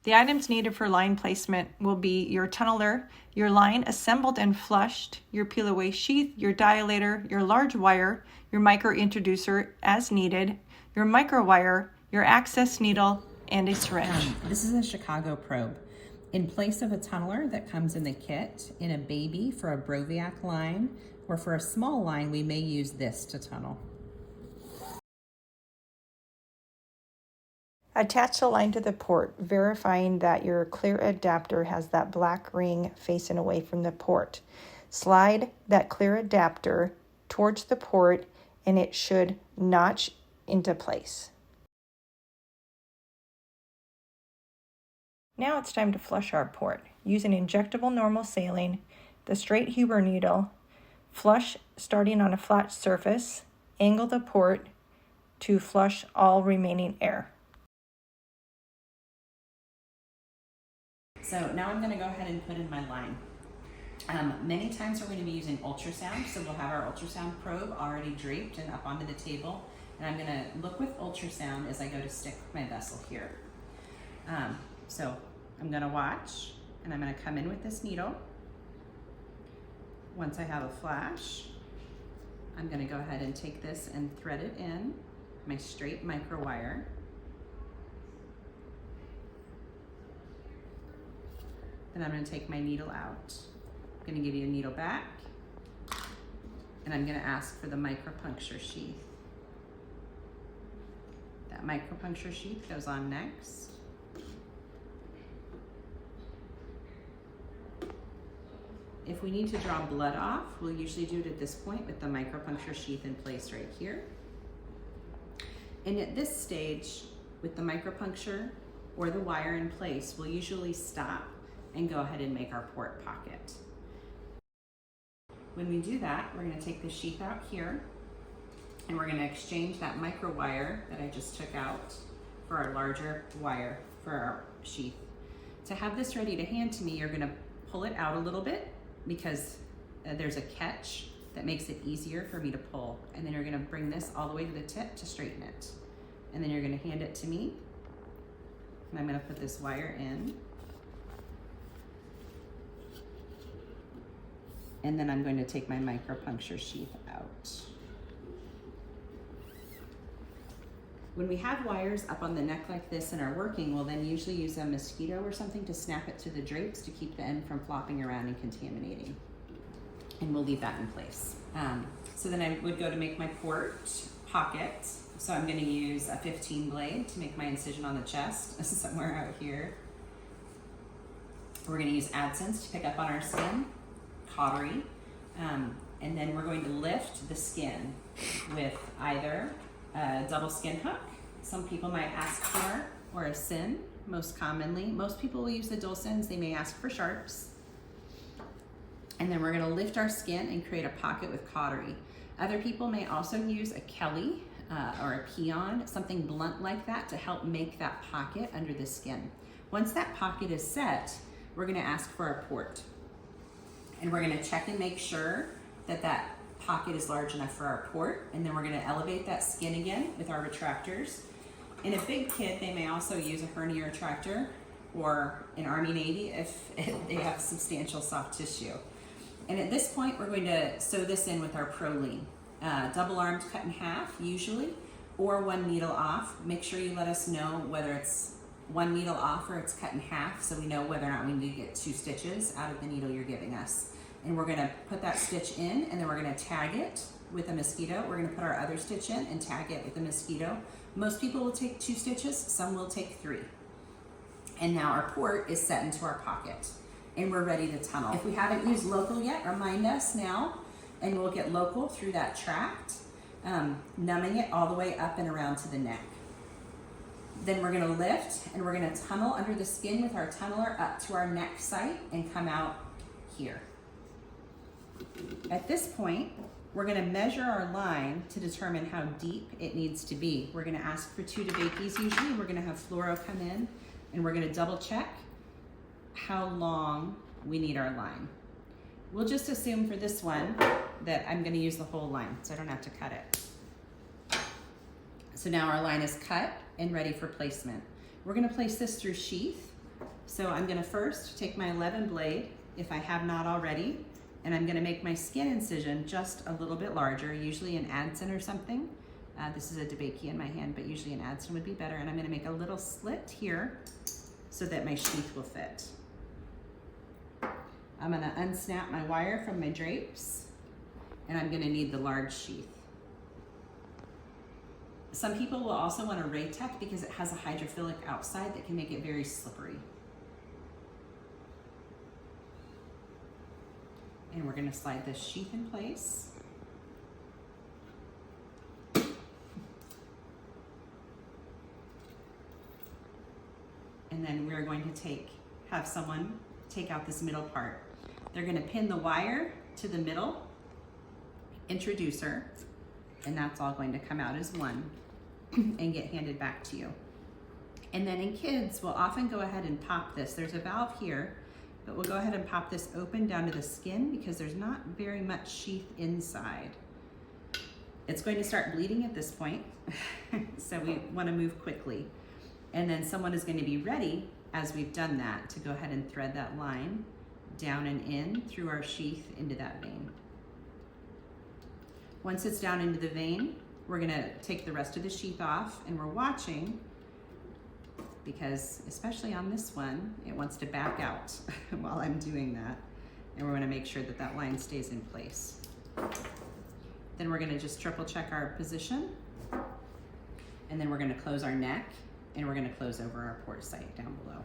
The items needed for line placement will be your tunneler, your line assembled and flushed, your peel away sheath, your dilator, your large wire, your micro introducer as needed, your micro wire, your access needle, and a syringe. This is a Chicago probe. In place of a tunneler that comes in the kit, in a baby for a Broviac line, or for a small line, we may use this to tunnel. Attach the line to the port, verifying that your clear adapter has that black ring facing away from the port. Slide that clear adapter towards the port and it should notch into place. Now it's time to flush our port. Use an injectable normal saline, the straight Huber needle, flush starting on a flat surface, angle the port to flush all remaining air. So now I'm going to go ahead and put in my line. Many times we're going to be using ultrasound, so we'll have our ultrasound probe already draped and up onto the table. And I'm going to look with ultrasound as I go to stick my vessel here. So I'm going to watch, and I'm going to come in with this needle. Once I have a flash, I'm going to go ahead and take this and thread it in my straight micro wire. Then I'm going to take my needle out. I'm going to give you a needle back, and I'm going to ask for the micropuncture sheath. That micropuncture sheath goes on next. If we need to draw blood off, we'll usually do it at this point with the micropuncture sheath in place right here. And at this stage, with the micropuncture or the wire in place, we'll usually stop and go ahead and make our port pocket. When we do that, we're going to take the sheath out here, and we're going to exchange that micro wire that I just took out for our larger wire for our sheath. To have this ready to hand to me, you're going to pull it out a little bit because there's a catch that makes it easier for me to pull. And then you're going to bring this all the way to the tip to straighten it. And then you're going to hand it to me, and I'm going to put this wire in. And then I'm going to take my micropuncture sheath out. When we have wires up on the neck like this and are working, we'll then usually use a mosquito or something to snap it to the drapes to keep the end from flopping around and contaminating. And we'll leave that in place. So then I would go to make my port pocket. So I'm going to use a 15 blade to make my incision on the chest, somewhere out here. We're going to use AdSense to pick up on our skin. Cautery, and then we're going to lift the skin with either a double skin hook, some people might ask for, or a sin, most commonly. Most people will use the dual sins, they may ask for sharps. And then we're going to lift our skin and create a pocket with cautery. Other people may also use a Kelly or a peon, something blunt like that to help make that pocket under the skin. Once that pocket is set, we're going to ask for a port. And we're going to check and make sure that that pocket is large enough for our port. And then we're going to elevate that skin again with our retractors. In a big kit, they may also use a hernia retractor or an Army Navy if they have substantial soft tissue. And at this point, we're going to sew this in with our Proline. Double armed cut in half usually, or one needle off. Make sure you let us know whether it's one needle off or it's cut in half, so we know whether or not we need to get 2 stitches out of the needle you're giving us. And we're going to put that stitch in, and then we're going to tag it with a mosquito. We're going to put our other stitch in and tag it with a mosquito. Most people will take 2 stitches, some will take 3. And now our port is set into our pocket, and we're ready to tunnel. If we haven't used local yet, remind us now, and we'll get local through that tract, numbing it all the way up and around to the neck. Then we're going to lift, and we're going to tunnel under the skin with our tunneler up to our neck site and come out here. At this point, we're going to measure our line to determine how deep it needs to be. We're going to ask for 2 DeBakey's usually. We're going to have fluoro come in, and we're going to double check how long we need our line. We'll just assume for this one that I'm going to use the whole line, so I don't have to cut it. So now our line is cut and ready for placement. We're going to place this through sheath. So I'm gonna first take my 11 blade, if I have not already, and I'm gonna make my skin incision just a little bit larger, usually an Adson or something. This is a DeBakey in my hand, but usually an Adson would be better. And I'm gonna make a little slit here so that my sheath will fit. I'm gonna unsnap my wire from my drapes, and I'm gonna need the large sheath. Some people will also want a Raytech because it has a hydrophilic outside that can make it very slippery. And we're gonna slide this sheath in place. And then we're going to have someone take out this middle part. They're gonna pin the wire to the middle introducer, and that's all going to come out as one and get handed back to you. And then in kids, we'll often go ahead and pop this. There's a valve here, but we'll go ahead and pop this open down to the skin because there's not very much sheath inside. It's going to start bleeding at this point, so we wanna move quickly. And then someone is going to be ready, as we've done that, to go ahead and thread that line down and in through our sheath into that vein. Once it's down into the vein, we're gonna take the rest of the sheath off, and we're watching because, especially on this one, it wants to back out while I'm doing that. And we're gonna make sure that that line stays in place. Then we're gonna just triple check our position, and then we're gonna close our neck, and we're gonna close over our port site down below.